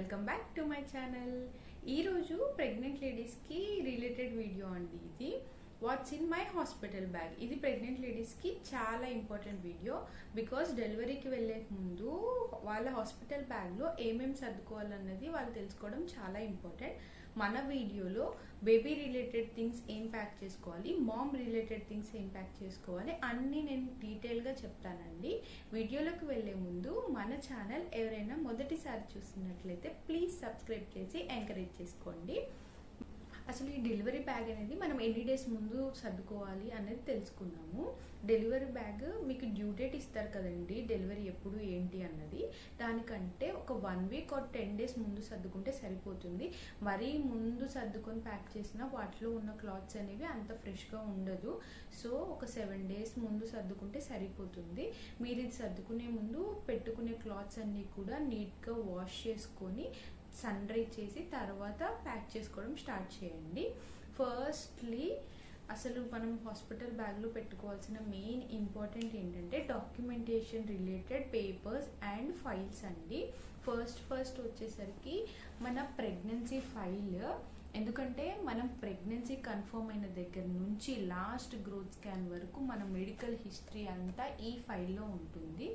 Welcome back to my channel. ఈరోజు pregnant లేడీస్కి related video అండి ఇది. What's in my hospital bag. ఇది ప్రెగ్నెంట్ లేడీస్కి చాలా ఇంపార్టెంట్ వీడియో. బికాస్ డెలివరీకి వెళ్ళే ముందు వాళ్ళ హాస్పిటల్ బ్యాగ్లో ఏమేమి సర్దుకోవాలన్నది వాళ్ళు తెలుసుకోవడం చాలా ఇంపార్టెంట్. మన వీడియోలో బేబీ రిలేటెడ్ థింగ్స్ ఏం ప్యాక్ చేసుకోవాలి, మామ్ రిలేటెడ్ థింగ్స్ ఏం ప్యాక్ చేసుకోవాలి అన్నీ నేను డీటెయిల్గా చెప్తానండి. వీడియోలోకి వెళ్ళే ముందు మన ఛానల్ ఎవరైనా మొదటిసారి చూస్తున్నట్లయితే ప్లీజ్ సబ్స్క్రైబ్ చేసి ఎంకరేజ్ చేసుకోండి. అసలు ఈ డెలివరీ బ్యాగ్ అనేది మనం ఎన్ని డేస్ ముందు సర్దుకోవాలి అనేది తెలుసుకున్నాము. డెలివరీ బ్యాగ్ మీకు డ్యూ డేట్ ఇస్తారు కదండి, డెలివరీ ఎప్పుడు ఏంటి అన్నది. దానికంటే ఒక 1 వీక్ or 10 days ముందు సర్దుకుంటే సరిపోతుంది. మరీ ముందు సర్దుకొని ప్యాక్ చేసిన వాటిలో ఉన్న క్లాత్స్ అనేవి అంత ఫ్రెష్గా ఉండదు. సో ఒక 7 days ముందు సర్దుకుంటే సరిపోతుంది. మీరు ఇది సర్దుకునే ముందు పెట్టుకునే క్లాత్స్ అన్నీ కూడా నీట్గా వాష్ చేసుకొని సన్ డ్రై చేసి తర్వాత ప్యాక్ చేసుకోవడం స్టార్ట్ చేయండి. ఫస్ట్లీ అసలు మనం హాస్పిటల్ బ్యాగ్లో పెట్టుకోవాల్సిన మెయిన్ ఇంపార్టెంట్ ఏంటంటే documentation related papers and files అండి. ఫస్ట్ వచ్చేసరికి మన ప్రెగ్నెన్సీ ఫైల్. ఎందుకంటే మనం ప్రెగ్నెన్సీ కన్ఫర్మ్ అయిన దగ్గర నుంచి లాస్ట్ గ్రోత్ స్కాన్ వరకు మన మెడికల్ హిస్టరీ అంతా ఈ ఫైల్లో ఉంటుంది.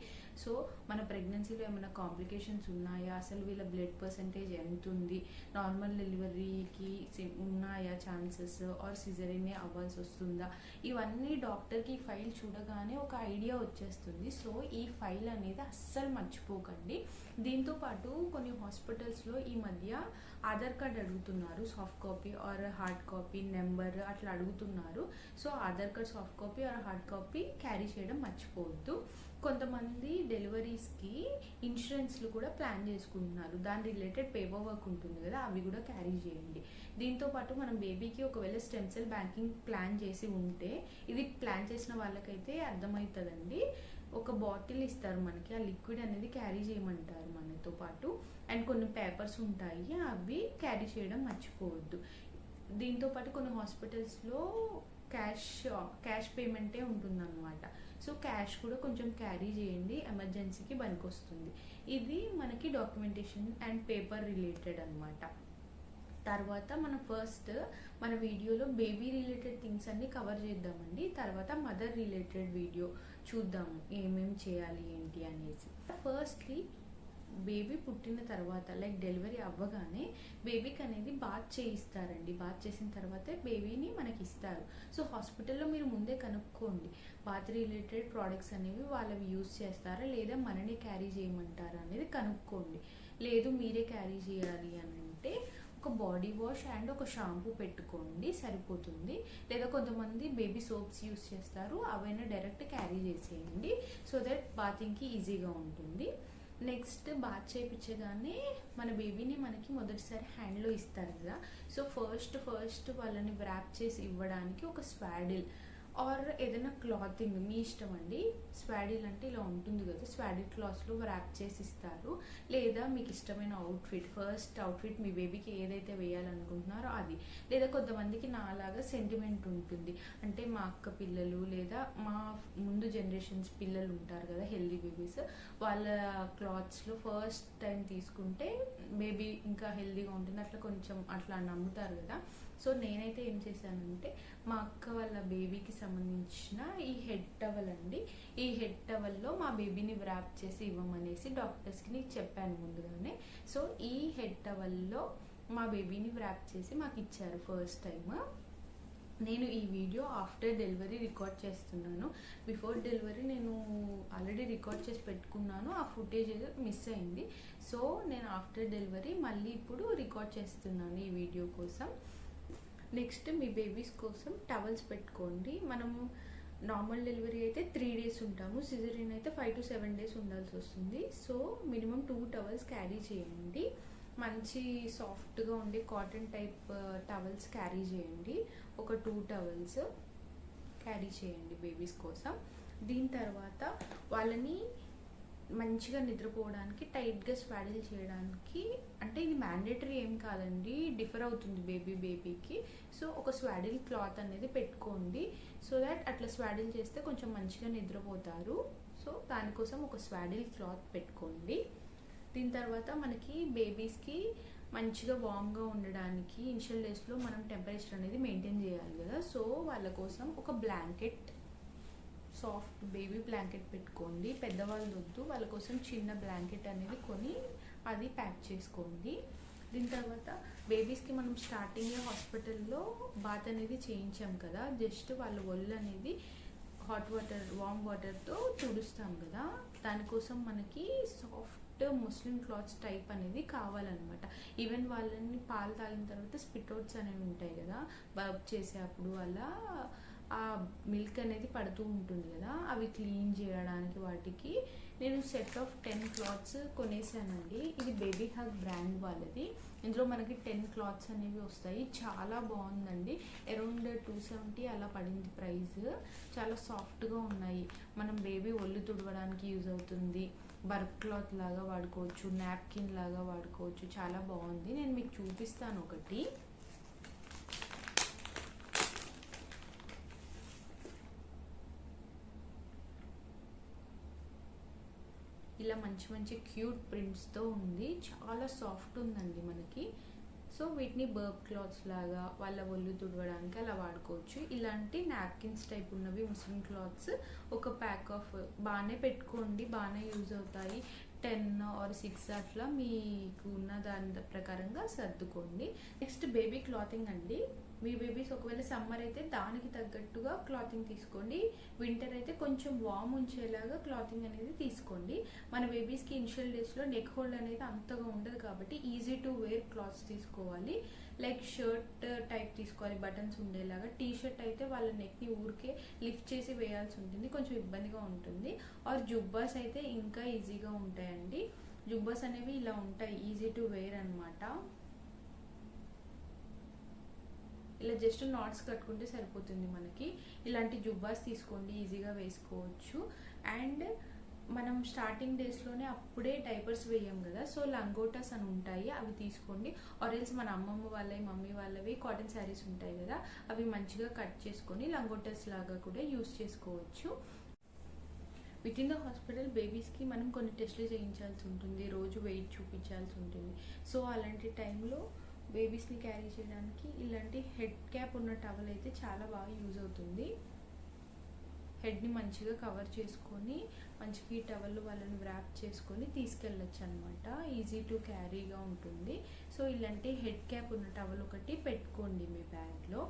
సో మన ప్రెగ్నెన్సీలో ఏమైనా కాంప్లికేషన్స్ ఉన్నాయా, అసలు వీళ్ళ బ్లడ్ పర్సంటేజ్ ఎంత ఉంది, నార్మల్ డెలివరీకి ఉన్నాయా ఛాన్సెస్, ఆర్ సిజరీనే అవ్వాల్సి వస్తుందా, ఇవన్నీ డాక్టర్కి ఈ ఫైల్ చూడగానే ఒక ఐడియా వచ్చేస్తుంది. సో ఈ ఫైల్ అనేది అస్సలు మర్చిపోకండి. దీంతోపాటు కొన్ని హాస్పిటల్స్లో ఈ మధ్య ఆధార్ కార్డ్ అడుగుతున్నారు, soft copy or hard copy number అట్లా అడుగుతున్నారు. So Aadhaar card soft copy or hard copy carry చేయడం మర్చిపోవద్దు. కొంతమంది డెలివరీస్కి ఇన్సూరెన్స్లు కూడా ప్లాన్ చేసుకుంటున్నారు, దాని రిలేటెడ్ పేపర్ వర్క్ ఉంటుంది కదా, అవి కూడా క్యారీ చేయండి. దీంతోపాటు మనం బేబీకి ఒకవేళ స్టెమ్ సెల్ బ్యాంకింగ్ ప్లాన్ చేసి ఉంటే, ఇది ప్లాన్ చేసిన వాళ్ళకైతే అర్థమవుతుందండి. ఒక బాటిల్ ఇస్తారు మనకి, ఆ లిక్విడ్ అనేది క్యారీ చేయమంటారు మనతో పాటు. అండ్ కొన్ని పేపర్స్ ఉంటాయి, అవి క్యారీ చేయడం మర్చిపోవద్దు. దీంతోపాటు కొన్ని హాస్పిటల్స్లో క్యాష్ పేమెంటే ఉంటుందన్నమాట. సో క్యాష్ కూడా కొంచెం క్యారీ చేయండి, ఎమర్జెన్సీకి పనికొస్తుంది. ఇది మనకి డాక్యుమెంటేషన్ అండ్ పేపర్ రిలేటెడ్ అనమాట. తర్వాత మనం ఫస్ట్ మన వీడియోలో బేబీ రిలేటెడ్ థింగ్స్ అన్ని కవర్ చేద్దామండి. తర్వాత మదర్ రిలేటెడ్ వీడియో చూద్దాము ఏమేమి చేయాలి ఏంటి అనేసి. ఫస్ట్లీ బేబీ పుట్టిన తర్వాత లైక్ డెలివరీ అవ్వగానే బేబీకి అనేది బాత్ చేయిస్తారండి. బాత్ చేసిన తర్వాతే బేబీని మనకి ఇస్తారు. సో హాస్పిటల్లో మీరు ముందే కనుక్కోండి బాత్ రిలేటెడ్ ప్రోడక్ట్స్ అనేవి వాళ్ళవి యూజ్ చేస్తారా లేదా మననే క్యారీ చేయమంటారా అనేది కనుక్కోండి. లేదు మీరే క్యారీ చేయాలి అని అంటే ఒక బాడీ వాష్ అండ్ ఒక షాంపూ పెట్టుకోండి, సరిపోతుంది. లేదా కొంతమంది బేబీ సోప్స్ యూజ్ చేస్తారు, అవైనా డైరెక్ట్ క్యారీ చేసేయండి. సో దట్ బాతింగ్కి ఈజీగా ఉంటుంది. నెక్స్ట్ బాత్ చేయించగానే మన బేబీని మనకి మొదటిసారి హ్యాండ్లో ఇస్తారు కదా. సో ఫస్ట్ వాళ్ళని వ్రాప్ చేసి ఇవ్వడానికి ఒక స్వాడిల్ ఆర్ ఏదైనా క్లాతింగ్ మీ ఇష్టం అండి. స్వాడిల్ అంటే ఇలా ఉంటుంది కదా, స్వాడిల్ క్లాత్స్లో ర్యాప్ చేసి ఇస్తారు. లేదా మీకు ఇష్టమైన ఫస్ట్ అవుట్ఫిట్ మీ బేబీకి ఏదైతే వేయాలనుకుంటున్నారో అది. లేదా కొంతమందికి నాలాగా సెంటిమెంట్ ఉంటుంది, అంటే మా అక్క పిల్లలు లేదా మా ముందు జనరేషన్స్ పిల్లలు ఉంటారు కదా హెల్దీ బేబీస్, వాళ్ళ క్లాత్స్లో ఫస్ట్ టైం తీసుకుంటే బేబీ ఇంకా హెల్దీగా ఉంటుంది అట్లా కొంచెం అట్లా నమ్ముతారు కదా. సో నేనైతే ఏం చేశానంటే మా అక్క వాళ్ళ బేబీకి సంబంధించిన ఈ హెడ్ టవల్ అండి, ఈ హెడ్ టవల్లో మా బేబీని వ్రాప్ చేసి ఇవ్వమనేసి డాక్టర్స్కి నేను చెప్పాను ముందుగానే. సో ఈ హెడ్ టవల్లో మా బేబీని వ్రాప్ చేసి మాకు ఇచ్చారు ఫస్ట్ టైం. నేను ఈ వీడియో ఆఫ్టర్ డెలివరీ రికార్డ్ చేస్తున్నాను. బిఫోర్ డెలివరీ నేను ఆల్రెడీ రికార్డ్ చేసి పెట్టుకున్నాను, ఆ ఫుటేజ్ మిస్ అయింది. సో నేను ఆఫ్టర్ డెలివరీ మళ్ళీ ఇప్పుడు రికార్డ్ చేస్తున్నాను ఈ వీడియో కోసం. నెక్స్ట్ మీ బేబీస్ కోసం టవల్స్ పెట్టుకోండి. మనము నార్మల్ డెలివరీ అయితే 3 days ఉంటాము, సిజరీన్ అయితే 5 to 7 days ఉండాల్సి వస్తుంది. సో మినిమం 2 towels క్యారీ చేయండి. మంచి సాఫ్ట్గా ఉండే కాటన్ టైప్ టవల్స్ క్యారీ చేయండి. ఒక 2 towels క్యారీ చేయండి బేబీస్ కోసం. దీని తర్వాత వాళ్ళని మంచిగా నిద్రపోవడానికి టైట్గా స్వాడిల్ చేయడానికి, అంటే ఇది మ్యాండేటరీ ఏం కాదండి, డిఫర్ అవుతుంది బేబీకి. సో ఒక స్వాడిల్ క్లాత్ అనేది పెట్టుకోండి. సో దట్ అట్లా స్వాడిల్ చేస్తే కొంచెం మంచిగా నిద్రపోతారు. సో దానికోసం ఒక స్వాడిల్ క్లాత్ పెట్టుకోండి. దీని తర్వాత మనకి బేబీస్కి మంచిగా వామ్గా ఉండడానికి ఇనిషియల్ డేస్లో మనం టెంపరేచర్ అనేది మెయింటైన్ చేయాలి కదా. సో వాళ్ళ కోసం ఒక బ్లాంకెట్, సాఫ్ట్ బేబీ బ్లాంకెట్ పెట్టుకోండి. పెద్దవాళ్ళు వద్దు, వాళ్ళ కోసం చిన్న బ్లాంకెట్ అనేది కొని అది ప్యాక్ చేసుకోండి. దీని తర్వాత బేబీస్కి మనం స్టార్టింగ్ హాస్పిటల్లో బాత్ అనేది చేయించాం కదా, జస్ట్ వాళ్ళ ఒళ్ళు అనేది హాట్ వాటర్, వామ్ వాటర్తో తుడుస్తాం కదా, దానికోసం మనకి సాఫ్ట్ ముస్లిం క్లాత్స్ టైప్ అనేది కావాలన్నమాట. ఈవెన్ వాళ్ళని పాలు తాగిన తర్వాత స్పిట్ అవుట్స్ అనేవి ఉంటాయి కదా, బర్బ్ చేసేటప్పుడు అలా ఆ మిల్క్ అనేది పడుతూ ఉంటుంది కదా, అవి క్లీన్ చేయడానికి వాటికి నేను సెట్ ఆఫ్ 10 క్లాత్స్ కొనేసానండి. ఇది బేబీ హగ్ బ్రాండ్ వాళ్ళది. ఇందులో మనకి 10 క్లాత్స్ అనేవి వస్తాయి. చాలా బాగుందండి. అరౌండ్ 270 అలా పడింది ప్రైస్. చాలా సాఫ్ట్గా ఉన్నాయి. మనం బేబీ ఒళ్ళు తుడవడానికి యూజ్ అవుతుంది. బర్బ్ క్లాత్ లాగా వాడుకోవచ్చు, నాప్కిన్ లాగా వాడుకోవచ్చు. చాలా బాగుంది. నేను మీకు చూపిస్తాను ఒకటి. ఇలా మంచి మంచి క్యూట్ ప్రింట్స్తో ఉంది. చాలా సాఫ్ట్ ఉందండి మనకి. సో వీటిని బర్బ్ క్లాత్స్ లాగా వాళ్ళ ఒళ్ళు తుడవడానికి అలా వాడుకోవచ్చు. ఇలాంటి నాప్కిన్స్ టైప్ ఉన్నవి ముస్లిం క్లాత్స్ ఒక ప్యాక్ ఆఫ్ బాగానే పెట్టుకోండి, బాగానే యూజ్ అవుతాయి. 10 or 6 అట్లా మీకు ఉన్న దాని ప్రకారంగా సర్దుకోండి. నెక్స్ట్ బేబీ క్లాతింగ్ అండి. మీ బేబీస్ ఒకవేళ సమ్మర్ అయితే దానికి తగ్గట్టుగా క్లాతింగ్ తీసుకోండి. వింటర్ అయితే కొంచెం వామ్ ఉంచేలాగా క్లాతింగ్ అనేది తీసుకోండి. మన బేబీస్కి ఇనిషియల్ డేస్లో నెక్ హోల్డ్ అనేది అంతగా ఉండదు కాబట్టి ఈజీ టు వేర్ క్లాత్స్ తీసుకోవాలి. లైక్ షర్ట్ టైప్ తీసుకోవాలి, బటన్స్ ఉండేలాగా. టీ షర్ట్ అయితే వాళ్ళ నెక్ని ఊరికే లిఫ్ట్ చేసి వేయాల్సి ఉంటుంది, కొంచెం ఇబ్బందిగా ఉంటుంది. ఆర్ జుబ్బాస్ అయితే ఇంకా ఈజీగా ఉంటాయండి. జుబ్బాస్ అనేవి ఇలా ఉంటాయి, ఈజీ టు వేర్ అనమాట. ఇలా జస్ట్ నాట్స్ కట్టుకుంటే సరిపోతుంది మనకి. ఇలాంటి జుబ్బాస్ తీసుకోండి, ఈజీగా వేసుకోవచ్చు. అండ్ మనం స్టార్టింగ్ డేస్లోనే అప్పుడే డైపర్స్ వేయం కదా, సో లంగోటాస్ అని ఉంటాయి, అవి తీసుకోండి. ఆరెల్స్ మన అమ్మమ్మ వాళ్ళవి, మమ్మీ వాళ్ళవి కాటన్ శారీస్ ఉంటాయి కదా, అవి మంచిగా కట్ చేసుకొని లంగోటాస్ లాగా కూడా యూస్ చేసుకోవచ్చు. విత్ ఇన్ ద హాస్పిటల్ బేబీస్కి మనం కొన్ని టెస్టులు చేయించాల్సి ఉంటుంది, రోజు వెయిట్ చూపించాల్సి ఉంటుంది. సో అలాంటి టైంలో బేబీస్ని క్యారీ చేయడానికి ఇలాంటి హెడ్ క్యాప్ ఉన్న టవల్ అయితే చాలా బాగా యూజ్ అవుతుంది. హెడ్ని మంచిగా కవర్ చేసుకొని మంచిగా ఈ టవల్ వాళ్ళని వ్రాప్ చేసుకొని తీసుకెళ్ళచ్చు అనమాట. ఈజీ టు క్యారీగా ఉంటుంది. సో ఇలాంటి హెడ్ క్యాప్ ఉన్న టవల్ ఒకటి పెట్టుకోండి మీ బ్యాగ్లో.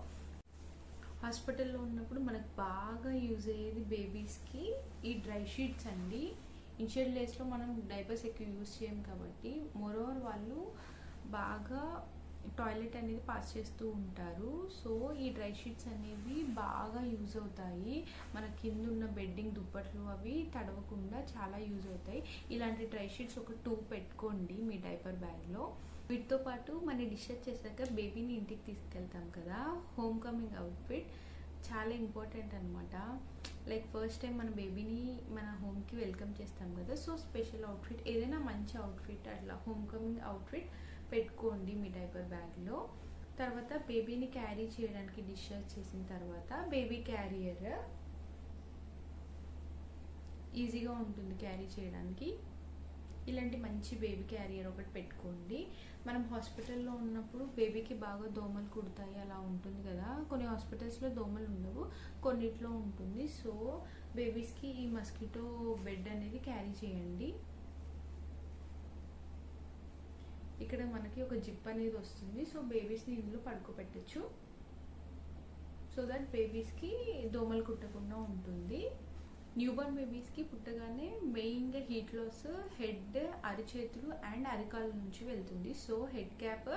హాస్పిటల్లో ఉన్నప్పుడు మనకు బాగా యూజ్ అయ్యేది బేబీస్కి ఈ డ్రై షీట్స్ అండి. ఇనిషియల్ డేస్లో మనం డైపర్స్ ఎక్కువ యూజ్ చేయం కాబట్టి మోరోవర్ వాళ్ళు బాగా టాయిలెట్ అనేది పాస్ చేస్తూ ఉంటారు. సో ఈ డ్రై షీట్స్ అనేవి బాగా యూజ్ అవుతాయి. మన కింద ఉన్న బెడ్డింగ్ దుప్పట్లు అవి తడవకుండా చాలా యూజ్ అవుతాయి. ఇలాంటి డ్రై షీట్స్ ఒక 2 పెట్టుకోండి మీ డైపర్ బ్యాగ్లో. వీటితో పాటు మన డిశ్చార్జ్ చేశాక బేబీని ఇంటికి తీసుకెళ్తాం కదా, హోమ్ కమింగ్ అవుట్ఫిట్ చాలా ఇంపార్టెంట్ అనమాట. లైక్ ఫస్ట్ టైం మన బేబీని మన హోమ్కి వెల్కమ్ చేస్తాం కదా, సో స్పెషల్ అవుట్ఫిట్ ఏదైనా మంచి అవుట్ఫిట్ అట్లా హోమ్ కమింగ్ అవుట్ఫిట్ పెట్టుకోండి మీ డైపర్ బ్యాగ్లో. తర్వాత బేబీని క్యారీ చేయడానికి డిశ్చార్జ్ చేసిన తర్వాత బేబీ క్యారియర్ ఈజీగా ఉంటుంది క్యారీ చేయడానికి. ఇలాంటి మంచి బేబీ క్యారియర్ ఒకటి పెట్టుకోండి. మనం హాస్పిటల్లో ఉన్నప్పుడు బేబీకి బాగా దోమలు కుడతాయి అలా ఉంటుంది కదా, కొన్ని హాస్పిటల్స్లో దోమలు ఉండవు, కొన్నిట్లో ఉంటుంది. సో బేబీస్కి ఈ మస్కిటో బెడ్ అనేది క్యారీ చేయండి. ఇక్కడ మనకి ఒక జిప్ అనేది వస్తుంది, సో బేబీస్ని ఇందులో పడుకోబెట్టచ్చు. సో దట్ బేబీస్కి దోమలు కుట్టకుండా ఉంటుంది. న్యూబార్న్ బేబీస్కి పుట్టగానే మెయిన్గా హీట్ లాస్ హెడ్, అరిచేతులు అండ్ అరికాల నుంచి వెళ్తుంది. So head cap,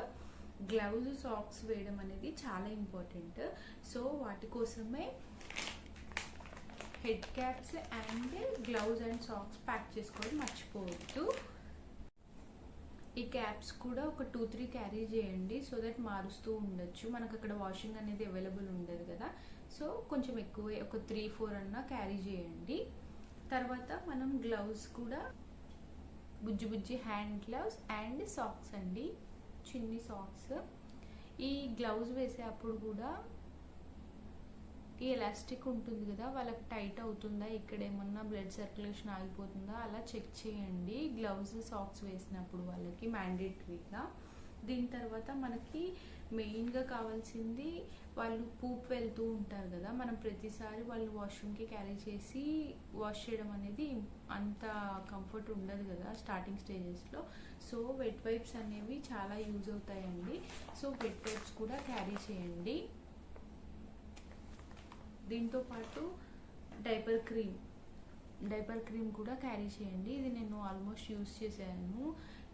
gloves, socks వేయడం అనేది చాలా ఇంపార్టెంట్. సో వాటి కోసమే head caps and gloves and socks pack చేసుకోవడం మర్చిపోవద్దు. ఈ క్యాప్స్ కూడా ఒక 2-3 క్యారీ చేయండి, సో దట్ మారుస్తూ ఉండొచ్చు. మనకు అక్కడ వాషింగ్ అనేది అవైలబుల్ ఉండదు కదా, సో కొంచెం ఎక్కువ ఒక 3-4 అన్నా క్యారీ చేయండి. తర్వాత మనం గ్లౌజ్ కూడా బుజ్జి బుజ్జి హ్యాండ్ గ్లౌజ్ అండ్ సాక్స్ అండి, చిన్ని సాక్స్. ఈ గ్లౌజ్ వేసేటప్పుడు కూడా ఈ ఎలాస్టిక్ ఉంటుంది కదా, వాళ్ళకి టైట్ అవుతుందా, ఇక్కడ ఏమన్నా బ్లడ్ సర్క్యులేషన్ ఆగిపోతుందా అలా చెక్ చేయండి గ్లౌజ్ సాక్స్ వేసినప్పుడు వాళ్ళకి మ్యాండేటరీగా. దీని తర్వాత మనకి మెయిన్గా కావాల్సింది, వాళ్ళు పూప్ వెళ్తూ ఉంటారు కదా, మనం ప్రతిసారి వాళ్ళు వాష్రూమ్కి క్యారీ చేసి వాష్ చేయడం అనేది అంత కంఫర్ట్ ఉండదు కదా స్టార్టింగ్ స్టేజెస్లో. సో వెట్ వైప్స్ అనేవి చాలా యూజ్ అవుతాయండి. సో వెట్ వైప్స్ కూడా క్యారీ చేయండి. దీంతో పాటు డైపర్ క్రీమ్ కూడా క్యారీ చేయండి. ఇది నేను ఆల్మోస్ట్ యూజ్ చేశాను.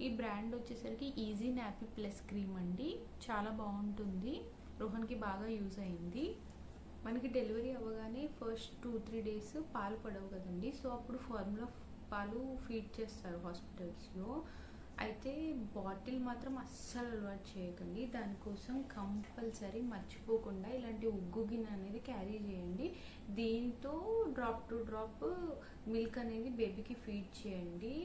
ఈ బ్రాండ్ వచ్చేసరికి ఈజీ నాపీ ప్లస్ క్రీమ్ అండి, చాలా బాగుంటుంది. రోహన్కి బాగా యూజ్ అయింది. మనకి డెలివరీ అవ్వగానే ఫస్ట్ 2-3 డేస్ పాలు పడవు కదండి, సో అప్పుడు ఫార్ములా పాలు ఫీడ్ చేస్తారు హాస్పిటల్స్లో. అయితే బాటిల్ మాత్రం అస్సలు అలవాటు చేయకండి. దానికోసం కంపల్సరీ మర్చిపోకుండా ఇలాంటి ఉగ్గు గిన్నె అనేది క్యారీ చేయండి. దీంతో డ్రాప్ టు డ్రాప్ మిల్క్ అనేది బేబీకి ఫీడ్ చేయండి.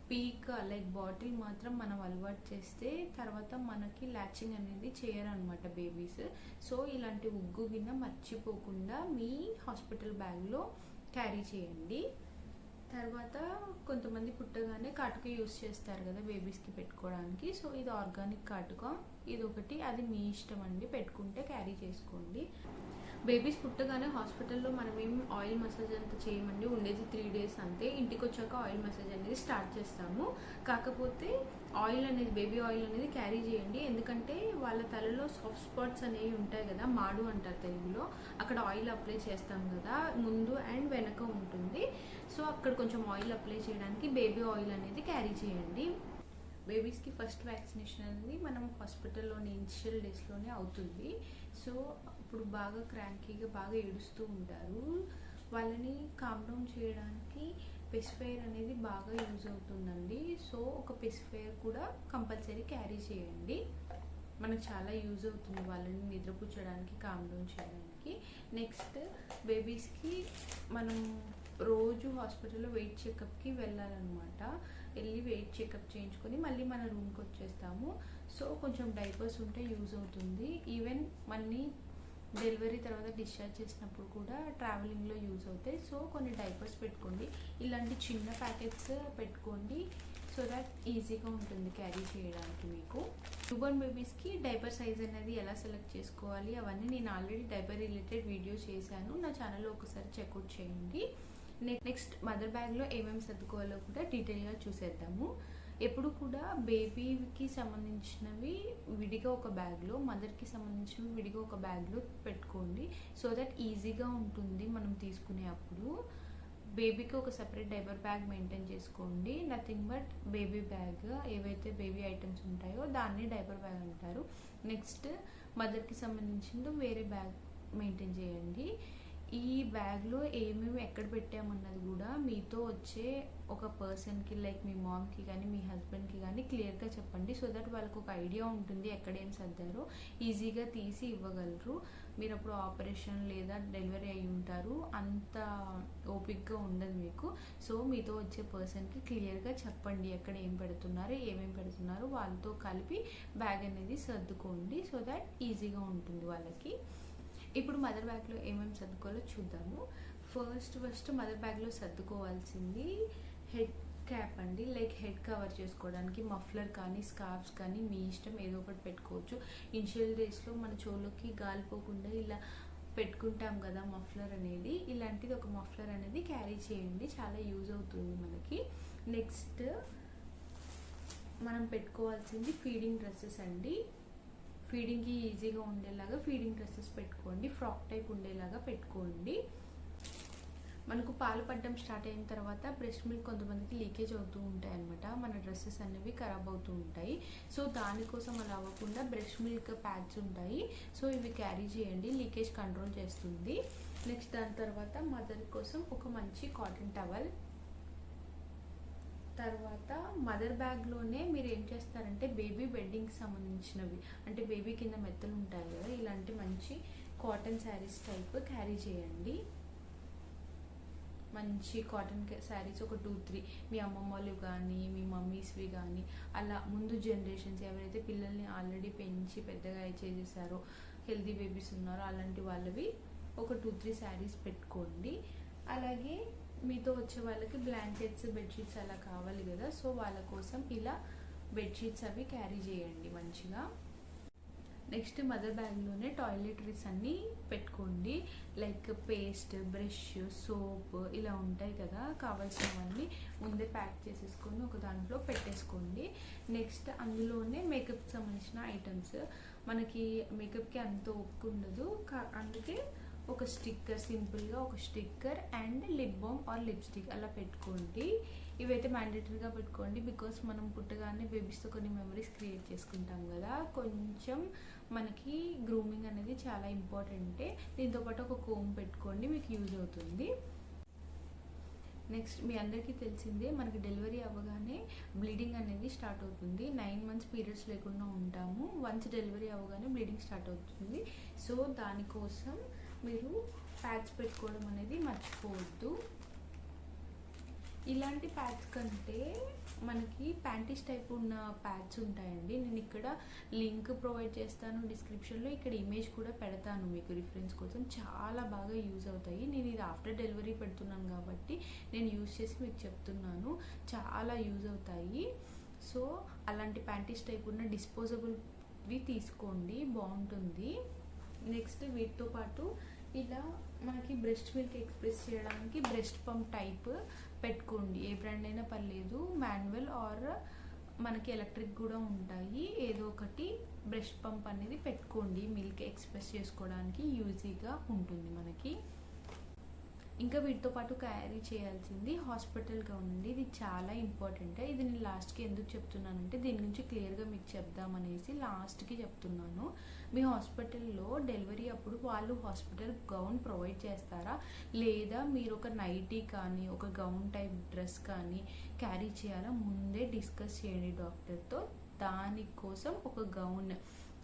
పీక్ లైక్ బాటిల్ మాత్రం మనం అలవాటు చేస్తే తర్వాత మనకి ల్యాచింగ్ అనేది చేయరనమాట బేబీస్. సో ఇలాంటి ఉగ్గు గిన్నె మర్చిపోకుండా మీ హాస్పిటల్ బ్యాగ్లో క్యారీ చేయండి. తర్వాత కొంతమంది పుట్టగానే కాటుక యూస్ చేస్తారు కదా బేబీస్కి పెట్టుకోవడానికి. సో ఇది ఆర్గానిక్ కాటుక, ఇది ఒకటి, అది మీ ఇష్టం అండి, పెట్టుకుంటే క్యారీ చేసుకోండి. బేబీస్ పుట్టగానే హాస్పిటల్లో మనం ఏం ఆయిల్ మసాజ్ అంతా చేయమండి, ఉండేది 3 డేస్ అంతే. ఇంటికి వచ్చాక ఆయిల్ మసాజ్ అనేది స్టార్ట్ చేస్తాము. కాకపోతే ఆయిల్ అనేది, బేబీ ఆయిల్ అనేది క్యారీ చేయండి. ఎందుకంటే వాళ్ళ తలలో సాఫ్ట్ స్పాట్స్ అనేవి ఉంటాయి కదా, మాడు అంటారు తెలుగులో, అక్కడ ఆయిల్ అప్లై చేస్తాం కదా, ముందు అండ్ వెనక ఉంటుంది. సో అక్కడ కొంచెం ఆయిల్ అప్లై చేయడానికి బేబీ ఆయిల్ అనేది క్యారీ చేయండి. బేబీస్కి ఫస్ట్ వ్యాక్సినేషన్ అనేది మనం హాస్పిటల్లోని ఇనిషియల్ డేస్లోనే అవుతుంది. సో ఇప్పుడు బాగా క్రాంకీగా బాగా ఏడుస్తూ ఉంటారు, వాళ్ళని కామ్ డౌన్ చేయడానికి పెసిఫైర్ అనేది బాగా యూజ్ అవుతుందండి. సో ఒక పెసిఫైర్ కూడా కంపల్సరీ క్యారీ చేయండి, మనకు చాలా యూజ్ అవుతుంది వాళ్ళని నిద్రపుచ్చడానికి, కామ్ డౌన్ చేయడానికి. నెక్స్ట్ బేబీస్కి మనం రోజు హాస్పిటల్లో వెయిట్ చెకప్కి వెళ్ళాలన్నమాట. వెళ్ళి వెయిట్ చెకప్ చేయించుకొని మళ్ళీ మన రూమ్కి వచ్చేస్తాము. సో కొంచెం డైపర్స్ ఉంటే యూజ్ అవుతుంది. ఈవెన్ మళ్ళీ డెలివరీ తర్వాత డిశ్చార్జ్ చేసినప్పుడు కూడా ట్రావెలింగ్లో యూజ్ అవుతాయి. సో కొన్ని డైపర్స్ పెట్టుకోండి, ఇలాంటి చిన్న ప్యాకెట్స్ పెట్టుకోండి, సో దట్ ఈజీగా ఉంటుంది క్యారీ చేయడానికి మీకు. న్యూబోర్న్ బేబీస్కి డైపర్ సైజ్ అనేది ఎలా సెలెక్ట్ చేసుకోవాలి అవన్నీ నేను ఆల్రెడీ డైపర్ రిలేటెడ్ వీడియో చేశాను, నా ఛానల్లో ఒకసారి చెక్అవుట్ చేయండి. నెక్స్ట్ మదర్ బ్యాగ్లో ఏమేమి సర్దుకోవాలో కూడా డీటెయిల్గా చూసేద్దాము. ఎప్పుడు కూడా బేబీకి సంబంధించినవి విడిగా ఒక బ్యాగ్లో, మదర్కి సంబంధించినవి విడిగా ఒక బ్యాగ్లో పెట్టుకోండి. సో దట్ ఈజీగా ఉంటుంది మనం తీసుకునే అప్పుడు. బేబీకి ఒక సెపరేట్ డైపర్ బ్యాగ్ మెయింటైన్ చేసుకోండి. నథింగ్ బట్ బేబీ బ్యాగ్, ఏవైతే బేబీ ఐటమ్స్ ఉంటాయో దాన్ని డైపర్ బ్యాగ్ అంటారు. నెక్స్ట్ మదర్కి సంబంధించింది వేరే బ్యాగ్ మెయింటైన్ చేయండి. ఈ బ్యాగ్లో ఏమేమి ఎక్కడ పెట్టామన్నది కూడా మీతో వచ్చే ఒక పర్సన్కి, లైక్ మీ మామ్కి కానీ మీ హస్బెండ్కి కానీ క్లియర్గా చెప్పండి. సో దట్ వాళ్ళకు ఒక ఐడియా ఉంటుంది ఎక్కడ ఏం సర్దారో, ఈజీగా తీసి ఇవ్వగలరు. మీరు అప్పుడు ఆపరేషన్ లేదా డెలివరీ అయి ఉంటారు, అంత ఓపిక్గా ఉండదు మీకు. సో మీతో వచ్చే పర్సన్కి క్లియర్గా చెప్పండి ఎక్కడ ఏం పెడుతున్నారు, ఏమేమి పెడుతున్నారు, వాళ్ళతో కలిపి బ్యాగ్ అనేది సర్దుకోండి. సో దట్ ఈజీగా ఉంటుంది వాళ్ళకి. ఇప్పుడు మదర్ బ్యాగ్లో ఏమేమి సర్దుకోవాలో చూద్దాము. ఫస్ట్ మదర్ బ్యాగ్లో సర్దుకోవాల్సింది హెడ్ క్యాప్ అండి, లైక్ హెడ్ కవర్ చేసుకోవడానికి మఫ్లర్ కానీ స్కార్ఫ్స్ కానీ మీ ఇష్టం, ఏదో ఒకటి పెట్టుకోవచ్చు. ఇనిషియల్ డేస్లో మన చెవులకి గాలిపోకుండా ఇలా పెట్టుకుంటాం కదా మఫ్లర్ అనేది, ఇలాంటిది ఒక మఫ్లర్ అనేది క్యారీ చేయండి, చాలా యూజ్ అవుతుంది మనకి. నెక్స్ట్ మనం పెట్టుకోవాల్సింది ఫీడింగ్ డ్రెస్సెస్ అండి. ఫీడింగ్కి ఈజీగా ఉండేలాగా ఫీడింగ్ డ్రెస్సెస్ పెట్టుకోండి, ఫ్రాక్ టైప్ ఉండేలాగా పెట్టుకోండి. మనకు పాలు పడడం స్టార్ట్ అయిన తర్వాత బ్రెస్ట్ మిల్క్ కొంతమందికి లీకేజ్ అవుతూ ఉంటాయి అనమాట, మన డ్రెస్సెస్ అనేవి ఖరాబ్ అవుతూ ఉంటాయి. సో దానికోసం అలా అవ్వకుండా బ్రెస్ట్ మిల్క్ ప్యాడ్స్ ఉంటాయి, సో ఇవి క్యారీ చేయండి, లీకేజ్ కంట్రోల్ చేస్తుంది. నెక్స్ట్ దాని తర్వాత మదర్ కోసం ఒక మంచి కాటన్ టవల్. తర్వాత మదర్ బ్యాగ్లోనే మీరు ఏం చేస్తారంటే బేబీ బెడ్డింగ్కి సంబంధించినవి, అంటే బేబీ కింద మెత్తలు ఉంటాయి కదా, ఇలాంటి మంచి కాటన్ శారీస్ టైప్ క్యారీ చేయండి. మంచి కాటన్ శారీస్ ఒక 2-3 మీ అమ్మమ్మలు కానీ మీ మమ్మీస్వి కానీ, అలా ముందు జనరేషన్స్ ఎవరైతే పిల్లల్ని ఆల్రెడీ పెంచి పెద్దగా చేసేసారో, హెల్దీ బేబీస్ ఉన్నారో అలాంటి వాళ్ళవి ఒక 2-3 శారీస్ పెట్టుకోండి. అలాగే మీతో వచ్చే వాళ్ళకి బ్లాంకెట్స్, బెడ్షీట్స్ అలా కావాలి కదా, సో వాళ్ళ కోసం ఇలా బెడ్షీట్స్ అవి క్యారీ చేయండి మంచిగా. నెక్స్ట్ మదర్ బ్యాగ్లోనే టాయిలెటరీస్ అన్నీ పెట్టుకోండి. లైక్ పేస్ట్, బ్రష్, సోప్ ఇలా ఉంటాయి కదా, కావాల్సినవన్నీ ముందే ప్యాక్ చేసేసుకొని ఒక దాంట్లో పెట్టేసుకోండి. నెక్స్ట్ అందులోనే మేకప్కి సంబంధించిన ఐటమ్స్. మనకి మేకప్కి అంత ఓపిక ఉండదు, అందుకే ఒక స్టిక్కర్, సింపుల్గా ఒక sticker and lip balm or lipstick అలా పెట్టుకోండి. ఇవైతే మ్యాండేటరీగా పెట్టుకోండి, బికాస్ మనం పుట్టగానే బేబీస్తో కొన్ని మెమరీస్ క్రియేట్ చేసుకుంటాం కదా. కొంచెం మనకి గ్రూమింగ్ అనేది చాలా ఇంపార్టెంటే. దీంతోపాటు ఒక కోమ్ పెట్టుకోండి, మీకు యూజ్ అవుతుంది. నెక్స్ట్ మీ అందరికీ తెలిసిందే, మనకి డెలివరీ అవ్వగానే బ్లీడింగ్ అనేది స్టార్ట్ అవుతుంది. 9 months పీరియడ్స్ లేకుండా ఉంటాము. వన్స్ డెలివరీ అవ్వగానే బ్లీడింగ్ స్టార్ట్ అవుతుంది. సో దానికోసం మీరు ప్యాడ్స్ పెట్టుకోవడం అనేది మర్చిపోవద్దు. ఇలాంటి ప్యాడ్స్ కంటే మనకి ప్యాంటీస్ టైప్ ఉన్న ప్యాడ్స్ ఉంటాయండి. నేను ఇక్కడ లింక్ ప్రొవైడ్ చేస్తాను డిస్క్రిప్షన్లో, ఇక్కడ ఇమేజ్ కూడా పెడతాను మీకు రిఫరెన్స్ కోసం. చాలా బాగా యూజ్ అవుతాయి. నేను ఇది ఆఫ్టర్ డెలివరీ పెడుతున్నాను కాబట్టి నేను యూజ్ చేసి మీకు చెప్తున్నాను, చాలా యూజ్ అవుతాయి. సో అలాంటి ప్యాంటీస్ టైప్ ఉన్న డిస్పోజబుల్వి తీసుకోండి, బాగుంటుంది. నెక్స్ట్ వీటితో పాటు ఇలా మనకి బ్రెస్ట్ మిల్క్ ఎక్స్ప్రెస్ చేయడానికి బ్రెస్ట్ పంప్ టైప్ పెట్టుకోండి. ఏ బ్రాండ్ అయినా పర్లేదు, మాన్యువల్ ఆర్ మనకి ఎలక్ట్రిక్ కూడా ఉంటాయి. ఏదో ఒకటి బ్రెస్ట్ పంప్ అనేది పెట్టుకోండి, మిల్క్ ఎక్స్ప్రెస్ చేసుకోవడానికి యూజీగా ఉంటుంది మనకి. ఇంకా వీటితో పాటు క్యారీ చేయాల్సింది హాస్పిటల్ గౌన్ అండి. ఇది చాలా ఇంపార్టెంట్. ఇది నేను లాస్ట్కి ఎందుకు చెప్తున్నానంటే దీని గురించి క్లియర్గా మీకు చెప్దామనేసి లాస్ట్కి చెప్తున్నాను. మీ హాస్పిటల్లో డెలివరీ అప్పుడు వాళ్ళు హాస్పిటల్ గౌన్ ప్రొవైడ్ చేస్తారా, లేదా మీరు ఒక నైటీ కానీ ఒక గౌన్ టైప్ డ్రెస్ కానీ క్యారీ చేయాలా, ముందే డిస్కస్ చేయండి డాక్టర్తో. దానికోసం ఒక గౌన్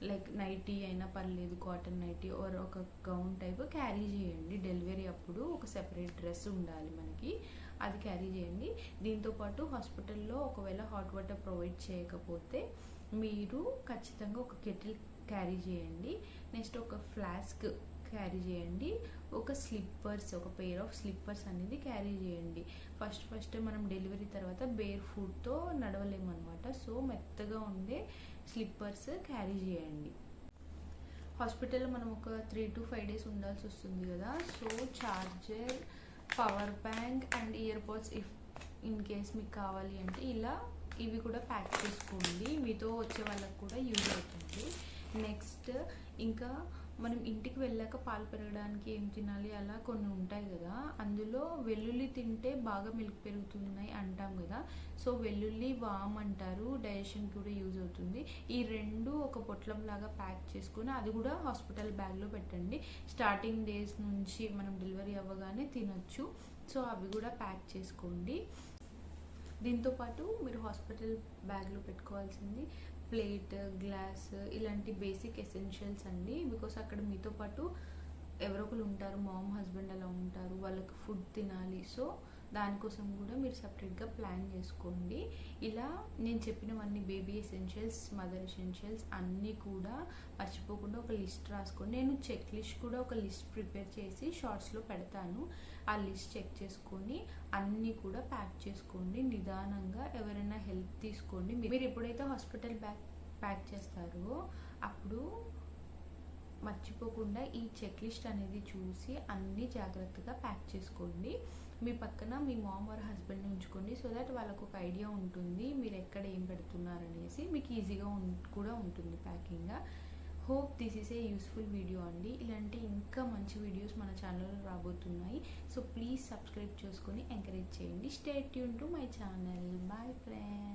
లైక్ నైటీ అయినా పర్లేదు, కాటన్ నైటీ ఆర్ ఒక గౌన్ టైప్ క్యారీ చేయండి. డెలివరీ అప్పుడు ఒక సెపరేట్ డ్రెస్ ఉండాలి మనకి, అది క్యారీ చేయండి. దీంతోపాటు హాస్పిటల్లో ఒకవేళ హాట్ వాటర్ ప్రొవైడ్ చేయకపోతే మీరు ఖచ్చితంగా ఒక కెటిల్ క్యారీ చేయండి. నెక్స్ట్ ఒక ఫ్లాస్క్ క్యారీ చేయండి. ఒక స్లిప్పర్స్, ఒక పెయిర్ ఆఫ్ స్లిప్పర్స్ అనేది క్యారీ చేయండి. ఫస్ట్ మనం డెలివరీ తర్వాత బేర్ ఫుట్తో నడవలేమన్నమాట. సో మెత్తగా ఉండే స్లిప్పర్స్ క్యారీ చేయండి. హాస్పిటల్లో మనం ఒక 3 to 5 days ఉండాల్సి వస్తుంది కదా. So charger, power bank and ear pods in case మీకు కావాలి అంటే ఇలా ఇవి కూడా ప్యాక్ చేసుకోండి. మీతో వచ్చే వాళ్ళకి కూడా యూజ్ అవుతుంది. నెక్స్ట్ ఇంకా మనం ఇంటికి వెళ్ళాక పాలు పెరగడానికి ఏం తినాలి అలా కొన్ని ఉంటాయి కదా. అందులో వెల్లుల్లి తింటే బాగా మిల్క్ పెరుగుతున్నాయి అంటాం కదా. సో వెల్లుల్లి వామ్ అంటారు, డైజెషన్ కూడా యూజ్ అవుతుంది. ఈ రెండు ఒక పొట్లం లాగా ప్యాక్ చేసుకుని అది కూడా హాస్పిటల్ బ్యాగ్లో పెట్టండి. స్టార్టింగ్ డేస్ నుంచి మనం డెలివరీ అవ్వగానే తినొచ్చు. సో అవి కూడా ప్యాక్ చేసుకోండి. దీంతోపాటు మీరు హాస్పిటల్ బ్యాగ్లో పెట్టుకోవాల్సింది ప్లేట్, గ్లాస్, ఇలాంటి బేసిక్ ఎసెన్షియల్స్ అండి. బికాస్ అక్కడ మీతో పాటు ఎవరో ఒకరు ఉంటారు, మామ్, హస్బెండ్ అలా ఉంటారు, వాళ్ళకి ఫుడ్ తినాలి. సో దానికోసం కూడా మీరు సపరేట్గా ప్లాన్ చేసుకోండి. ఇలా నేను చెప్పినవన్నీ బేబీ ఎసెన్షియల్స్, మదర్ ఎసెన్షియల్స్ అన్నీ కూడా మర్చిపోకుండా ఒక లిస్ట్ రాసుకోండి. నేను చెక్ లిస్ట్ కూడా ఒక లిస్ట్ ప్రిపేర్ చేసి షార్ట్స్లో పెడతాను. ఆ లిస్ట్ చెక్ చేసుకొని అన్నీ కూడా ప్యాక్ చేసుకోండి. నిదానంగా ఎవరైనా హెల్ప్ తీసుకోండి. మీరు ఎప్పుడైతే హాస్పిటల్ బ్యాగ్ ప్యాక్ చేస్తారో అప్పుడు మర్చిపోకుండా ఈ చెక్ లిస్ట్ అనేది చూసి అన్నీ జాగ్రత్తగా ప్యాక్ చేసుకోండి. మీ పక్కన మీ మామ్ ఆర్ హస్బెండ్ని ఉంచుకోండి. సో దట్ వాళ్ళకు ఒక ఐడియా ఉంటుంది మీరు ఎక్కడ ఏం పెడుతున్నారనేసి. మీకు ఈజీగా కూడా ఉంటుంది ప్యాకింగ్గా. Hope this is a useful video అండి. ఇలాంటి ఇంకా మంచి వీడియోస్ మన ఛానల్లో రాబోతున్నాయి. సో ప్లీజ్ సబ్స్క్రైబ్ చేసుకొని ఎంకరేజ్ చేయండి. Stay tune to my channel. Bye friends.